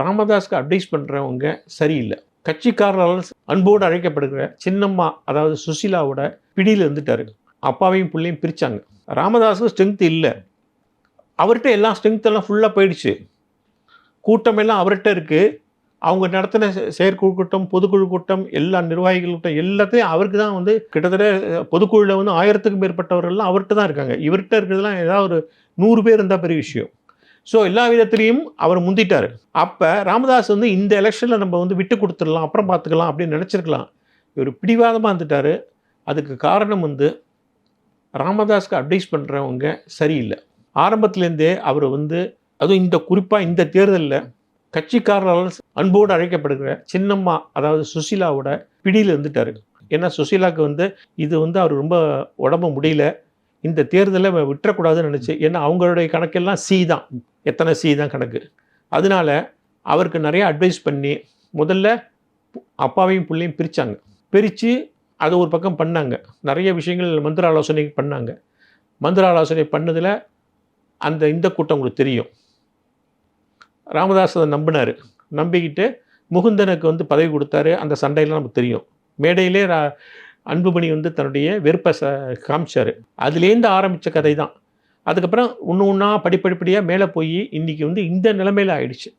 ராமதாஸ்க்கு advice பண்ணுறவங்க சரியில்லை. கட்சிக்காரரால் அன்போடு அழைக்கப்படுகிற சின்னம்மா, அதாவது சுசீலாவோட பிடியில் இருந்துட்டாரு. அப்பாவையும் பிள்ளையும் பிரித்தாங்க. ராமதாஸுக்கு ஸ்ட்ரென்த் இல்லை. அவர்கிட்ட எல்லா ஸ்ட்ரென்த்தெல்லாம் ஃபுல்லாக போயிடுச்சு. கூட்டமெல்லாம் அவர்கிட்ட இருக்குது. அவங்க நடத்தின செயற்குழு கூட்டம், பொதுக்குழு கூட்டம், எல்லா நிர்வாகிகள் கூட்டம் எல்லாத்தையும் அவருக்கு தான் கிட்டத்தட்ட பொதுக்குழுவில் 1000க்கும் மேற்பட்டவர்கள்லாம் அவர்கிட்ட தான் இருக்காங்க. இவர்கிட்ட இருக்கிறதுலாம் ஏதாவது ஒரு 100 பேர் இருந்தால் பெரிய விஷயம். ஸோ எல்லா விதத்துலேயும் அவர் முந்திட்டார். அப்போ ராமதாஸ் இந்த எலெக்ஷனில் நம்ம விட்டு கொடுத்துடலாம், அப்புறம் பார்த்துக்கலாம் அப்படின்னு நினச்சிருக்கலாம். இவர் பிடிவாதமாக இருந்துட்டார். அதுக்கு காரணம் ராமதாஸ்க்கு அட்வைஸ் பண்ணுறவங்க சரியில்லை. ஆரம்பத்துலேருந்தே அவர் அதுவும் குறிப்பாக இந்த தேர்தலில் கட்சிக்காரரால் அன்போடு அழைக்கப்படுகிற சின்னம்மா, அதாவது சுசீலாவோட பிடியில் இருந்துட்டார். ஏன்னா சுசீலாவுக்கு இது அவர் ரொம்ப உடம்பு முடியல, இந்த தேர்தலை விட்டுறக்கூடாதுன்னு நினச்சி. ஏன்னா அவங்களுடைய கணக்கெல்லாம் சி தான், எத்தனை சி தான் கணக்கு. அதனால அவருக்கு நிறைய அட்வைஸ் பண்ணி முதல்ல அப்பாவையும் பிள்ளையும் பிரித்தாங்க. பிரித்து அது ஒரு பக்கம் பண்ணாங்க. நிறைய விஷயங்கள் மந்திர ஆலோசனை பண்ணாங்க. மந்திர ஆலோசனை பண்ணதில் இந்த கூட்டம் உங்களுக்கு தெரியும். ராமதாஸ் அதை நம்பினார். நம்பிக்கிட்டு முகுந்தனுக்கு பதவி கொடுத்தாரு. அந்த சண்டையெல்லாம் நமக்கு தெரியும். மேடையிலே அன்புமணி தன்னுடைய வெறுப்பை காமிச்சார். அதுலேருந்து ஆரம்பித்த கதை தான். அதுக்கப்புறம் ஒன்று ஒன்றா படிப்படியாக மேலே போய் இன்றைக்கி இந்த நிலைமையில் ஆயிடுச்சு.